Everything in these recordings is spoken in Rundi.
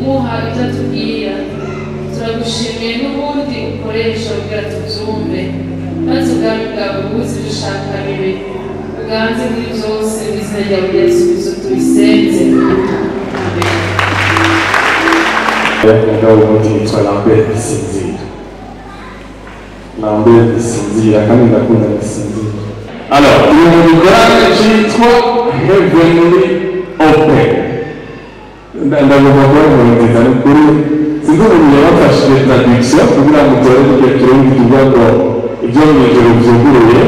kumuha ibyo atubwira. Turagushimiye n'ubundi ukoresha kugira tubyumve, maze ubwami bwawe buze ibishaka bibi bwanze muri byose, mu izina ryawe Yesu Kristo tubisenze, amen. Umugabo wundi yitwa Lambert Bisinzira. Lambert Bisinzira kandi ndakunda Bisinzira. Alors, uyu mugikorane cyitwa Heavenly Open. Ndavuga ko nziza n'ukuri sinzi umuntu yabafashije traduction kugira ngo tore n'icyo kivuga ngo ibyo mu ijoro byuguruye,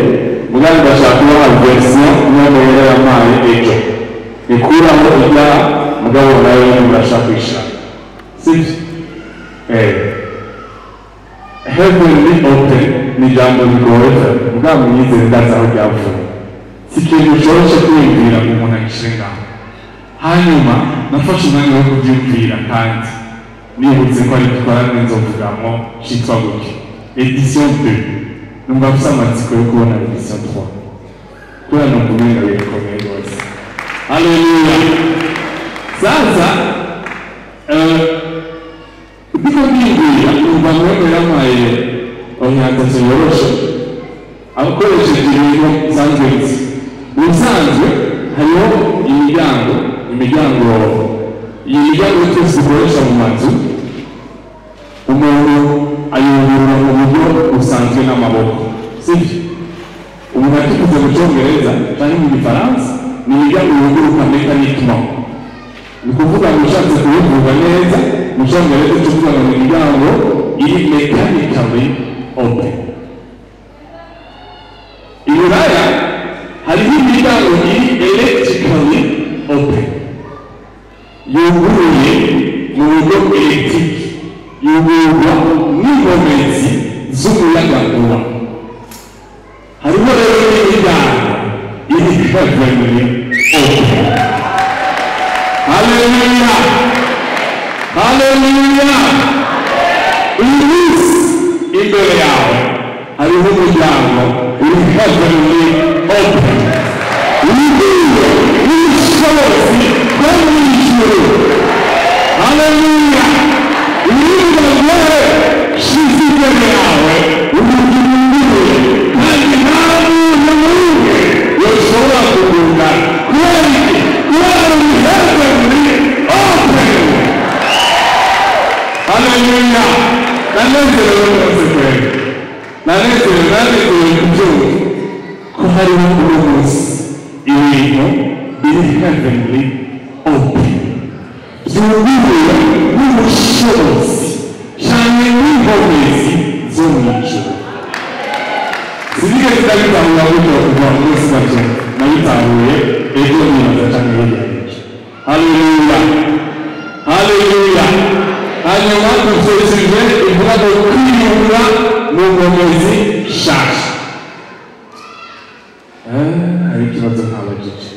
muganga ndashaka kubaha version imwe yampaye ejo ikuraho ibyaha mugabo nawe murashaka kwishaka. Heavenly Open ni jambo ligoye mugabo mwize ndazaho byavuye. Si ikintu cyoroshye kwiyumvira ngo umuntu agishinga. Hanyuma nafashe umwanya wo kubyumvira kandi nibutse ko ari dukorane nzovugamo cyitwa gutyo edition 2. Numva gusa amatsiko yo kubona edition 3 kubera no kumenya bikomeye rwose. Haleluya. Sasa ndiko ndibwira numva mwebwe yamaye orientation yoroshe abakoresheje ibintu bisanzwe. Ubusanzwe hariho imiryango twese dukoresha mu mazu, umuntu ayungurura mu buryo busanzwe n'amaboko, sibyo? Umuntu atukuze mu cyongereza cyangwa mu gifaransa ni imiryango yunguruka mécaniquement. Ni kuvuga ngo ushatse kubivuga neza mu cyongereza tuvuga ngo ni imiryango iri mechanically open. I Buraya hariho imiryango iri electrically open, yuguruye mu buryo electric, yugururwa n'inkomezi z'umuyagankuba. Hariho rero n'imiryango iri heavenly open. Haleluya, haleluya. Uyu munsi imbere yawe hariho umuryango uri heavenly open, wuguruye n'ubushobozi bwo mu ijuru. Haleluya. Urubuga shize imbere yawe uburyo bwuguruye kandi nta muntu n'umwe yashobora kugunda kubera iki? Kubera uri heavenly open. Haleluya. Nanezerewe rwose kweli, nanezerewe kubyumva ko hariho uyu munsi ibintu biri heavenly open, byuguruye n'ubushobozi cyane n'inkomezi zo mu ijuru. Sinigeze ndabitahura gutyo kuva mu munsi make nabitahuye ejo nibaza cyane hirya y'icyo. Haleluya, haleluya. Hanyuma dukoresheje ivuga ngo kwiyungura mu nkomezi nshyashya. Hari ikibazo ntabajije.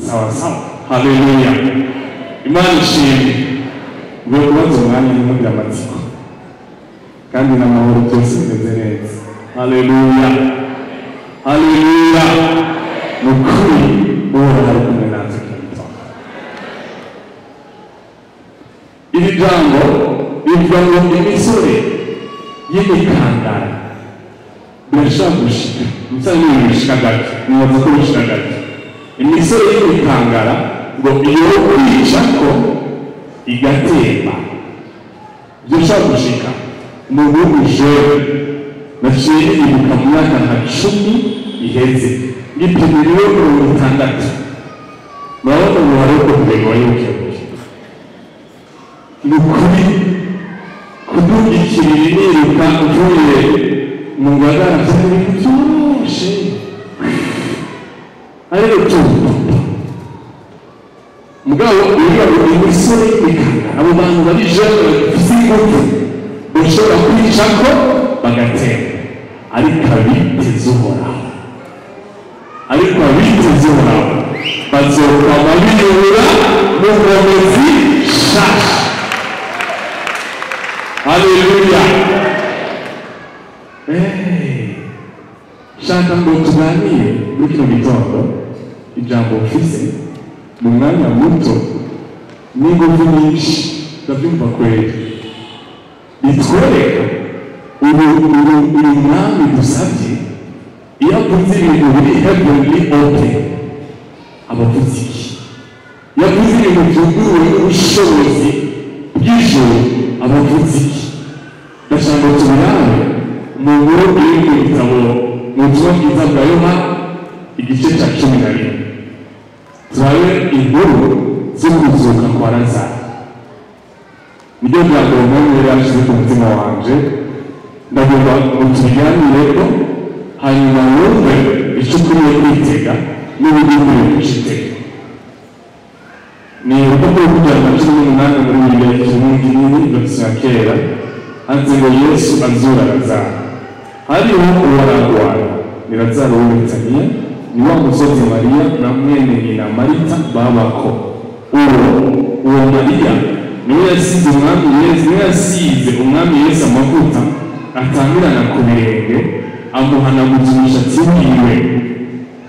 Sawa sawa. Haleluya. Imana ishimwe. Ngo kubanza umwanya n'umugira amatsiko kandi n'amahoro byose bimeze neza. Haleluya, haleluya. Nukuri uhora ari kumwe natwe kandi iri jambo rivuga ngo imisore y'imikandara birashobora gushika musana n'ibishika gato nibaza ko bishika gato. Imisore y'imikandara ngo iyo kwica ko igatemba bishobora gushika mu bundi joro. Naciye ibuka mu myaka nka 10 iheze ngipimiriwe 60. Murabona ubu hariho ko bigoye ukebuye. Ni ukuri kudugikirira niruka uvuye mu ngagara byari ibintu byoroshye ariko mugabo iyo imisore y'imikandara abo bantu bari jeune bafite ingufu bashobora kwica ko bagatera, ariko abiteze uhoraho, ariko abiteze uhoraho bazokwama biyobora mu nkomezi nshyashya. Haleluya. Shaka ngo tuganire muri kino gitondo ijambo mfise mu mwanya muto n'ingufu nyinshi ndabyumva kweli bitwereka uyu mwami dusabye iyo avuze ibintu biri heavenly open abavuze iki yavuze ibintu byuguruwe n'ubushobozi bw'ijuru abavuze iki ndashaka ngo tubirabe mu nkuru iri mu bitabo mu butumwa bwiza bwa Yohana igice cya 11 turabe inkuru zo kuzuka kwa Lazaro. Nibyo byago umuntu yari yashize ku mutima wanje ndagomba kutuganireko hanyuma wumve icyo ukwiye kwitega n'uburyo ukwiye kwitega. Ni urupapuro rw'ijana na 18 muri Bibiliya y'Ikirundi ya kera handitse ngo Yesu azura Lazaro. Hariho uwaragwara ni Lazaro w'i Betaniya, ni wa musozi Mariya na mwene nyina Marita babako. Uwo Mariya niwe yasize umwami Yesu amavuta atangirana ku birenge amuhanaguza umushatsi wiwe.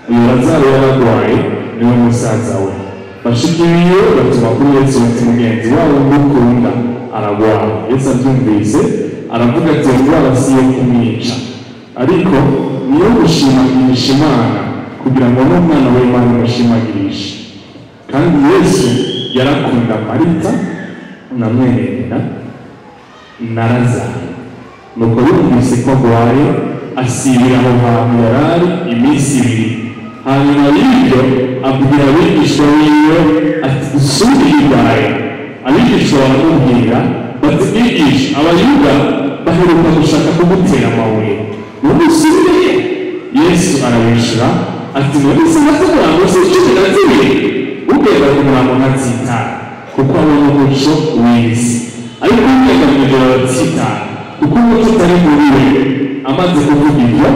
Uyu Lazaro yaragwaye niwe musaza we. Bashiki biwe batuma kuri Yesu bati mugenzi wabo ngukunda aragwara. Yesu abyumvise aravuga ati indwara si iyo kumwica ariko niyo gushimagirisha Imana kugira ngo n'umwana w'Imana amushimagirishe. Kandi Yesu yarakunda Marita na mwene nyina na Lazaro. Nuko yumvise ko agwaye asibira aho hantu yarari iminsi 2. Hanyuma y'ibyo abwira abigishwa biwe ati dusubire ibaye. Abigishwa baramubwira bati mwigisha abayuda baheruka gushaka kugutera amabuye nubusubire. Yesu arabishura ati mwese natubura ngo se 12 ubwira ko mwana ntatsita kuko abona umuco w'isi ariko umwega mu ijoro aratsita kuko umuco utari muri we. Amaze kuvuga ibyo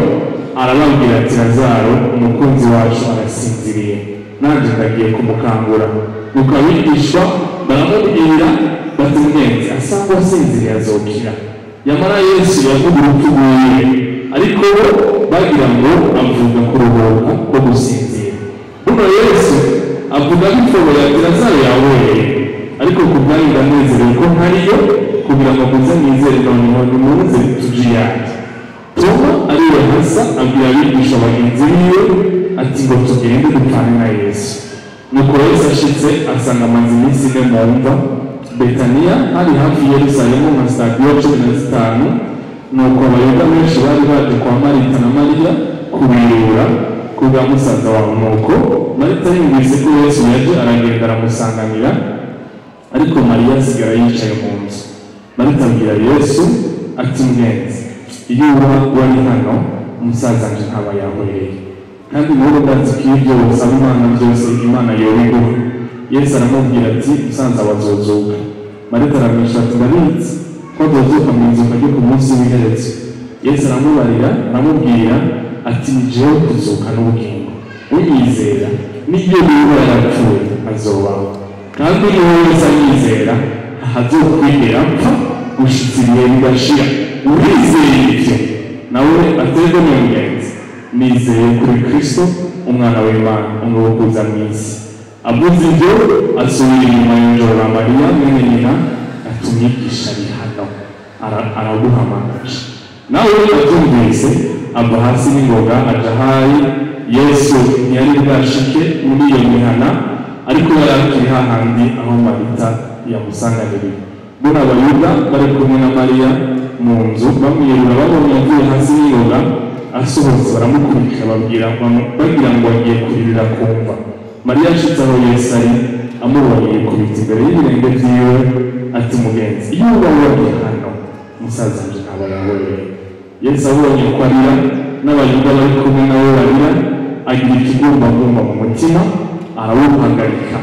arababwira ati Lazaro umukunzi wacu arasinziriye nanjye ndagiye kumukangura. Nuko abigishwa baramubwira bati mugenzi asanga asinziriye azokira. Nyamara Yesu yavuga urupfu rwiwe ariko bo bagira ngo avuga kuruhuka ko gusinzira. Buno Yesu avuga bityoboye ati Lazaro yawereye ariko kubwanyu ndanezerewe ko ntariyo kugira ngo muze mwizere noneho nimuze tujiyane. Toma ariwe hasa abwira abigisha bagenzi biwe ati ngo tugende dupfane na Yesu. Nuko Yesu ashitse asanga amaze iminsi 4 mu mva Betaniya hari hafi Yerusalemu nka stadiyo 15. Nuko abayuda benshi bari baje kwa Marita na Mariya kubirura kubwa musaza wabo. Nuko Marita yumvise ko Yesu yaje aragenda aramusanganira ariko Mariya asigara yicaye mu nzu. Marita abwira Yesu ati mugenzi iyo wari hano umusaza nje ntaba yahwereye kandi muri ndazi ko ibyo usaba Imana byose Imana yobiguha. Yesu aramubwira ati musaza wazozuka. Marita aramwisha ati ndabizi ko azozuka mu nzu kajya ku munsi w'iherezo. Yesu aramubarira aramubwira ati ni jewe kuzuka n'ubugingo. Unyizera n'iyo biba yarapfuye azobaho kandi iyo wese anyizera ntazokwigera apfa gushitsa ibihe bigashira. Urizeye ibyo nawe aterwa n'ingenzi nizeye kuri Kristo umwana w'Imana umukuza mu isi. Avuze ibyo asubira inyuma y'ijoro la Mariya mwene nyina ati umwigisha ari hano araguhamagaje. Nawe abyumvise ava hasi n'ingoga aja hayi. Yesu ntiyari bwashike muri iyo mihana ariko yari akiri hahandi aho Marita yamusanganiriye. Bona abayuda bari kumwe na Mariya mu nzu bamwirura babonye avuye hasi n'ingoga asohotse baramukurikira bagira ngo agiye kuririra kumva. Mariya ashitse aho Yesu ari amubonye yikubita imbere y'ibirenge byiwe ati mugenzi iyo uba wagiye hano musaza nje ntaba yahwereye. Yesu abonye ko arira n'abayuda bari kumwe nawe barira agira ikigumbagumba mu mutima arawuhagarika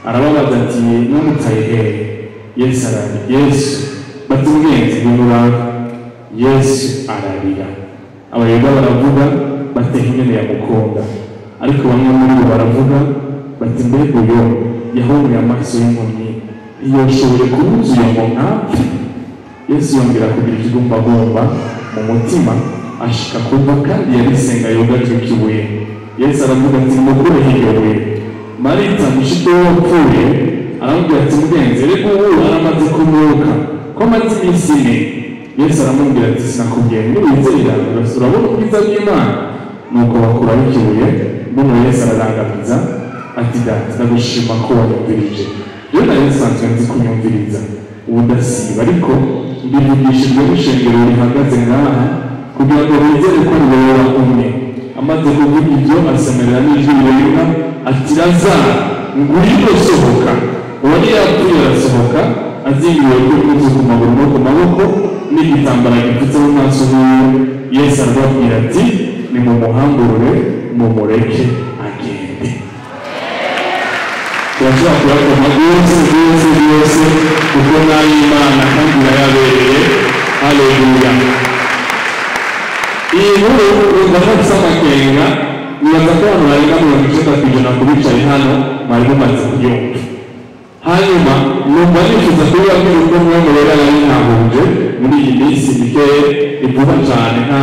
arababaza ati namutaye hehe. Yesu ararira. Yesu bati mugenzi binuraho. Yesu ararira. Abayuda baravuga bati nyine yamukunda ariko bamwe muri bo baravuga bati mbega uyo yahumye amaso y'impumyi ntiyashoboye kubuzuye ngo ntapfe. Yesu yongera kugira ikigumbagumba mu mutima ashika kumva kandi yarisenga yogatwe kibuye. Yesu aravuga ati mukure hirya buye. Marita mushiki we wapfuye aramubwira ati mugenzi reka ubu aramaze kumuka ko amaze iminsi ine. Yesu aramubwira ati sinakubwiye niwizera urabona ubwiza bw'Imana. Nuko bakuraho ikibuye mbona Yesu ararangamiza ati data ndagushima ko wanyumvirije. Rero nari nsanzwe nzi kunyumviriza ubudasiba ariko mbivugishijwe n'ishengero rihagaze ngaha kugira ngo bizere ko ribera umwe. Amaze kuvuga ibyo asemerera n'ijwi rirenga ati Lazaro ngwino sohoka. Uwari yapfuye arasohoka azingiwe n'impuzu ku maguru no ku maboko n'igitambara gipfutse mu maso hiwe. Yesu arababwira ati nimumuhambure mumureke agende. Turashobora kurakoma rwose kuko nayo Imana kandi irayabereye. Haleluya. Iyi nkuru ndafite amakenga nibaza ko abantu barenga 90% kubicaye hano bari bamaze kuyumva. Hanyuma numva nifuza kubabwira uko mwamurera yari nahuje muri iyi minsi mike ivuga cyane nta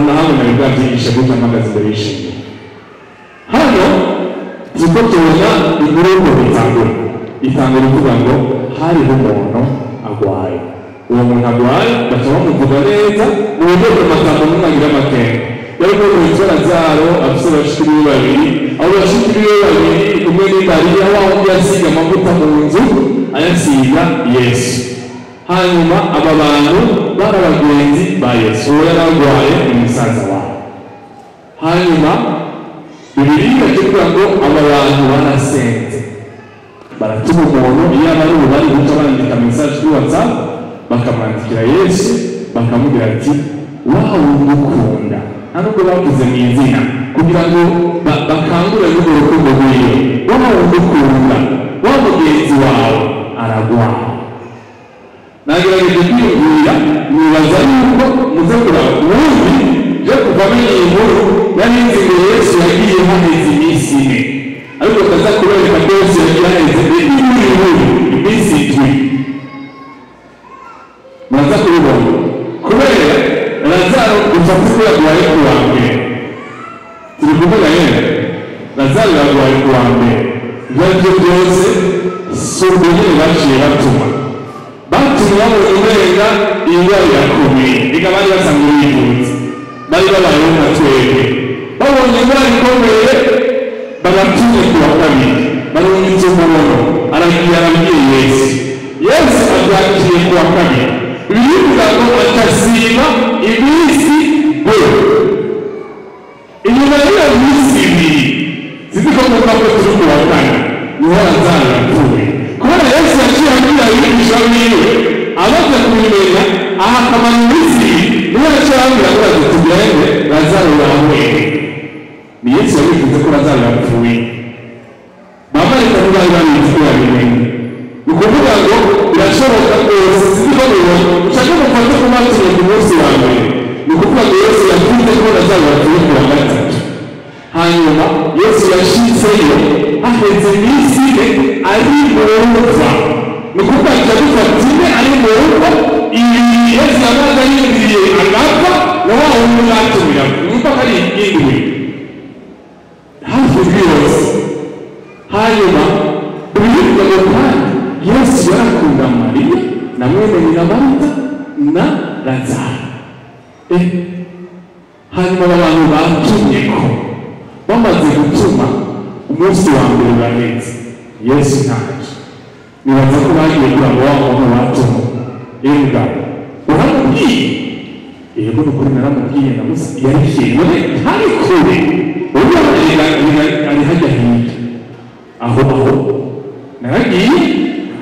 na hamwe nabibwabyigisha gutya mpagaze imbere y'ishingiro. Hano tuko tubona inkuru y'umuntu itangura ivuga ngo hariho umuntu agwaye. Uwo muntu agwaye baca bamuvuga neza mu buryo bw'amagambo n'umwagira amakenga. Yari ko witwa Lazaro afite bashiki biwe babiri. Abo bashiki biwe babiri umwe ni Mariya wa wundi yasiga amavuta mu nzu ayasiga Yesu. Hanyuma aba bantu bari abagenzi ba Yesu. Uwo yari agwaye umusaza wabo. Hanyuma Bibiliya ivuga ngo aba bantu barasenze baratuma umuntu iyo ari ubu bari guca bandika message kuri WhatsApp bakamwandikira Yesu bakamubwira ati wawe umukunda. Nta nubwo bavuze mu izina kugira ngo bakangure n'urukundo rwiwe. Wawe umukunda wa mugenzi wawe aragwaye. Nagerageje kwiyumvira nibaza yuko muze kuraba ubundi je kuvamo iyi nkuru yari nzi ngo Yesu yagiye haheze iminsi ine ariko kaza kubereka ko Yesu yagiye haheze iminsi indwi. Muraza kubibona kubera Lazaro ufata ko yagwaye ku wa mbere. Turi kuvuga nyine Lazaro yagwaye ku wa mbere. Ibyo byose si ubwenge baciye batuma bamubona umenga indwara irakomeye reka bari basanzwe bivuza bari babayeho nka twebwe. Babonye indwara ikomeye baratumye ku wa kabiri barumvise umubono aragiye arabwiye Yesu abyakiriye ku wa kabiri. Bivuga ngo atasiba iminsi we. Inyuma y'iyo minsi ibiri zizi ko muvuga ko turi ku wa kane niho Lazaro yapfuye. Kubera Yesu yaciye abwira abigisha biwe amaze kubimenya aha akamara iminsi niho yaciye ababwira ngo tugende Lazaro yahuye. Ni Yesu yabivuze ko Lazaro yapfuye. Bamarika ntibari babizi ko yabimenye. Ni ukuvuga ngo birashoboka rwose zizi ko bibona ushaka gufata ku maso ku munsi wa mbere. Ni ukuvuga ngo Yesu yavuze ko Lazaro yapfuye ku wa gatatu. Hanyuma Yesu yashyizeyo haheze iminsi ine ari mu mva. Ni ukuvuga ngo dufata ine ari mu mva ibiri Yesu yabaga yinjiriye agapfa na wa wundi yatumira. Ni ukuvuga ko ari indwi hafi yose. Hanyuma bivuga ngo kandi Yesu yarakunda Mariya na mwene nyina Marita na Lazaro. Hanyuma abantu batumye ko bamaze gutuma umunsi wa mbere uraheze Yesu ntaje. Nibaza ko bagiye kura ngo wa muntu batuma imbwa uramubwiye. Yego nukuri naramubwiye namusa yarishyiriwe ntari kure ubu ari hajya hirya aho naragiye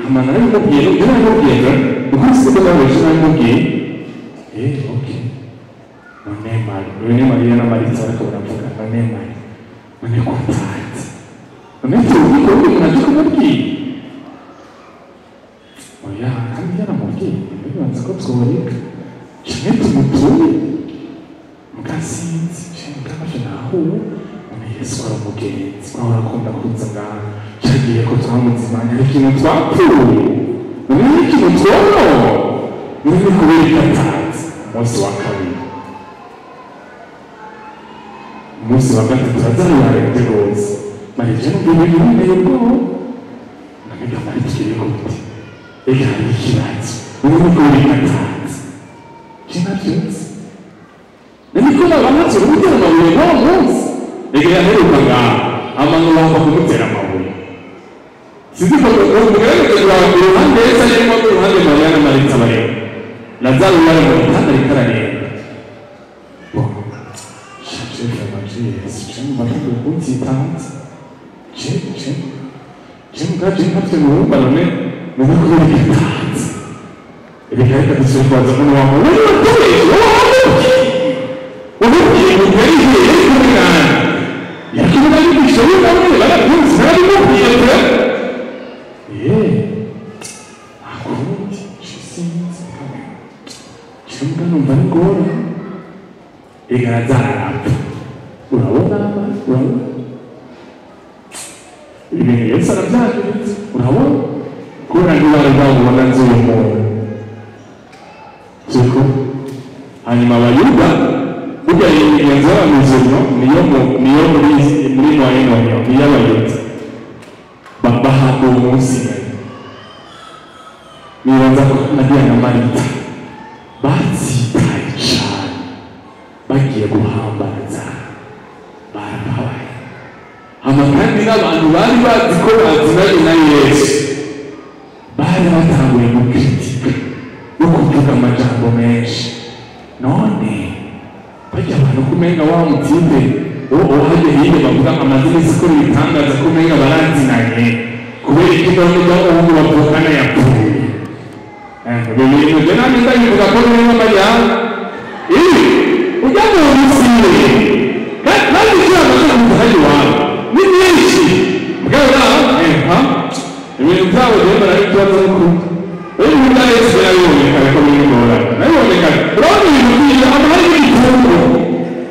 amana naramubwiye n'ibyo naramubwiye nuko siko nawe naramubwiye okay none Mariya na Marita ariko baravuga none Mariya none kontact none tuzi ko umuntu kumubwiye oya kandi yaramubwiye bibanza ko tworeka cyane tumutuye mugasinzi cyane naho Yesu aramugenzi arakunda kuza ngaha cyagiye ko twamuzimanya ikintu twapfuye none ikintu twono muri kubera ikatanze umunsi wa kabiri umunsi wa gatatu azararete rwose marije n'ubwenge bw'inteye ubwoba nabega marikire gute ega hari ikibazo muri kubera ikatanze kinabyutse niko nabanatse gutera amabuye n'uwo munsi ega yaheruka ngaho abantu bava kumutera amabuye sinzi ko umugaragaza rwawe ku ruhande yese arimo ku ruhande mariya na marita bareba lazaro yari mu gitanda ariko arareba shefu amajiye cemu batanga ukunsi itanze cemu ubwacu ntafite mu rumba none nuko kubera igitanze reka reka dusubire kubaza umuntu wawe wowe wakoresha wowe wakoresha ubugiye umuntu yari igihe yari kumwe nawe yakibuga y'ibisho y'ubwamwe barakunze barabimubwiye pe akundi shisinzi chumba numva ngora igarazarapfa urabona ibintu yose arabyagiritse urabona kubera ngo bari bamubona nzuye umuntu siko hanyuma abayuda burya ingenzi y'abamizirino niyo muri nohenohyo niyo abayuda bahabwa umunsi nibaza ko Mariya na Marita batsitaye cyane bagiye guhambaza barababaye kandi n'abantu bari bazi ko bazinanye na Yesu bari batanguye gukritika no kuvuga amajambo menshi none bajya abantu kumenga wa mutipe uhajya hirya bavuga amazina y'isiko ibitangaza kumenga barazinanye kubera ikibazo cy'ubu bavukana yapfuye ibintu byo ntabwo ndabivuga ko biri mu majyana ujya mu misiri kandi ikibazo cyo mu muhanda wawe ni myinshi bwaba ibintu byabo rero barabitwaza n'ukuri uyu muntu aretse birabiboneka ariko birigora birabiboneka urabona ibintu byinshi amahari y'igitungo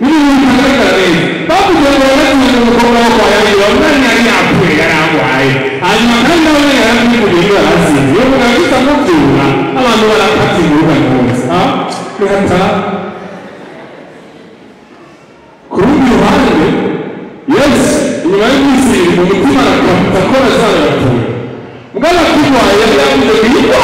n'ibintu bitagaragara neza bavuze ngo baratumye umukobwa wo kwa yabiri umwana yari yapfuye yarangwaye hanyuma kandi nawe yaramye kugenda arasinze iyo umuntu afite amubyura abantu barapata imbuga nkuzi bihata ku rundi ruhande Yesu inyuma y'umusiri mu mutima arakamuta ko lazaro yapfuye mugana kurwaye yari yavuze ngo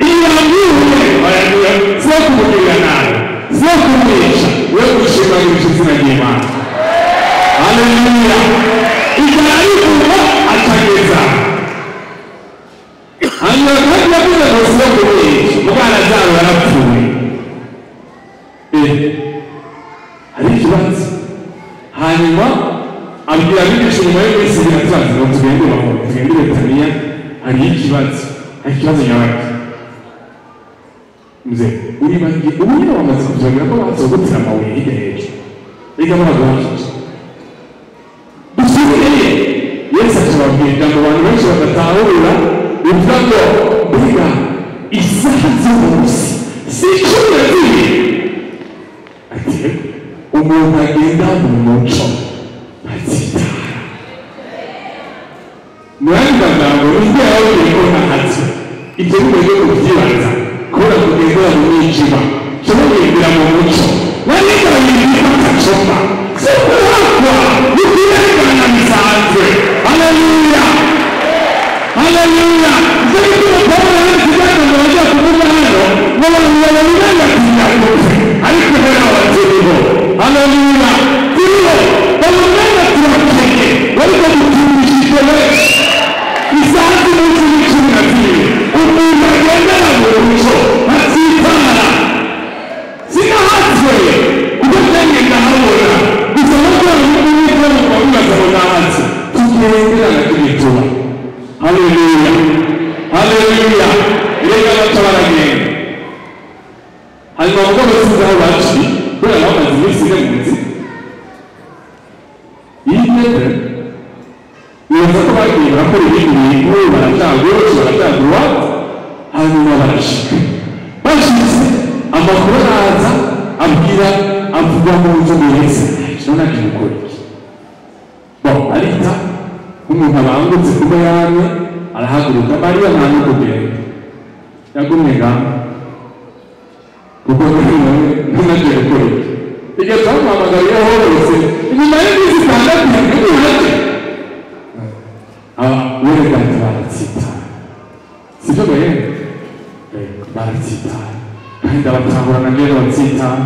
iyi yamwuye siyo kumugirira nabi siyo kumwica we gushimagirisha izina ry'Imana haleluya igihe ari kuva akageza hanyuma kandi yavuze ngo siyo kumwica mugana lazaro yarapfuye hari ikibazo hanyuma abwira abigisha nyuma y'iminsi biratwaza ngo tugende Betaniya hari ikibazo nyabaki mzee uribagiye ubu nyine wamaze kubyongera ko bazogotera amabuye hirya hejuru reka muragabashije dusubire Yesu akababwira ngo abantu benshi badatahura uvuga ngo mbega isaha z'umunsi si 12 ati umuntu agenda mu muco atsitara mwanga ngo nibyo yawe ko nahatse ibyo bigoye kubyibaza kubera kugendera mu mwijima cyo kugendera mu muco wari kabiri batacomba siko hakwa bikirengana bisanzwe haleluya ziko Paulo anataka kuongea kuvuga hilo wala wala kunyakua ariko hera wajibu haleluya kilo pamoja tuwakeke walikuwa kutumisha wewe isaati mtu na vile unaenda na mwisho hatipana sina hatwe kutengeza haona usawaza Mungu kwa kwa sababu hati tukiendelea na kujitoa haleluya ile kama tawala gani hanyuma ngo basize aho baci kubera naho bazimisi ngenzi yitete nibaza ko bagiye barakora ibindi bintu baracagura hanyuma barashika bashitse amakuru araza abwira avuga mu nzu Yesu none akimukora arita umuntu abangutse kuba yane arahaguruka bari bamanye kugenda yagumye baguhamagariye hose inyuma y'iminsi itandatu ntibihate bene data baratsitara sibyo bene baratsitara kandi abatahurana ngero batsitara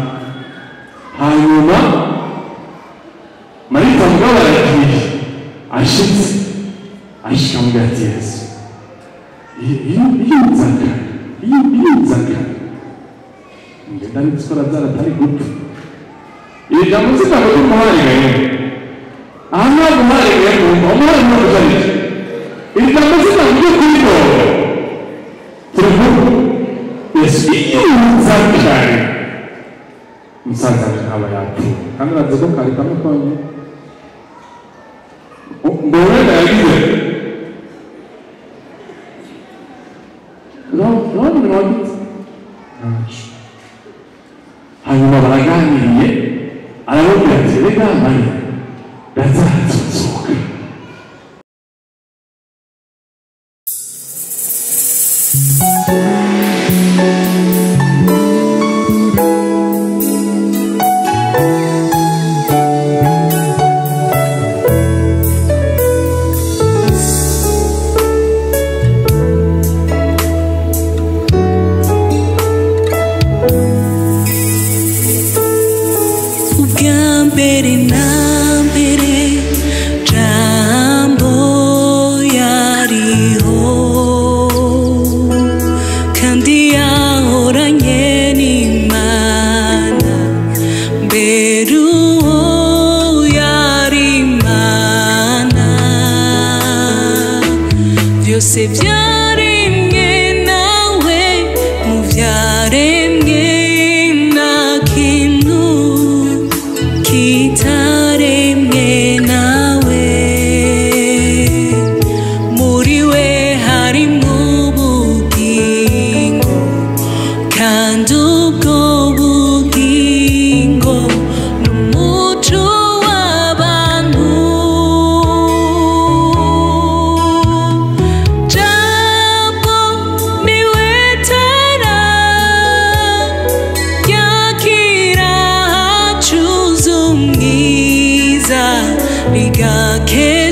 hanyuma Marita mugabo aragiye ashitse ashika mu gati Yesu yinzaka ngenda nitsikora zaratari gupfa iri jambo zitanga ko muharigaye aha ntabwo muharigaye umuhari n'ubujarije iri jambo zitanga ko kuri bo turuhu Yesu yinzaka musaza aba yapfuye kandi araza ko kari kamwe konye mbona yagize no hanyuma baraganiriye arababwira ati reka Mariya ndazatsutsuka Liga que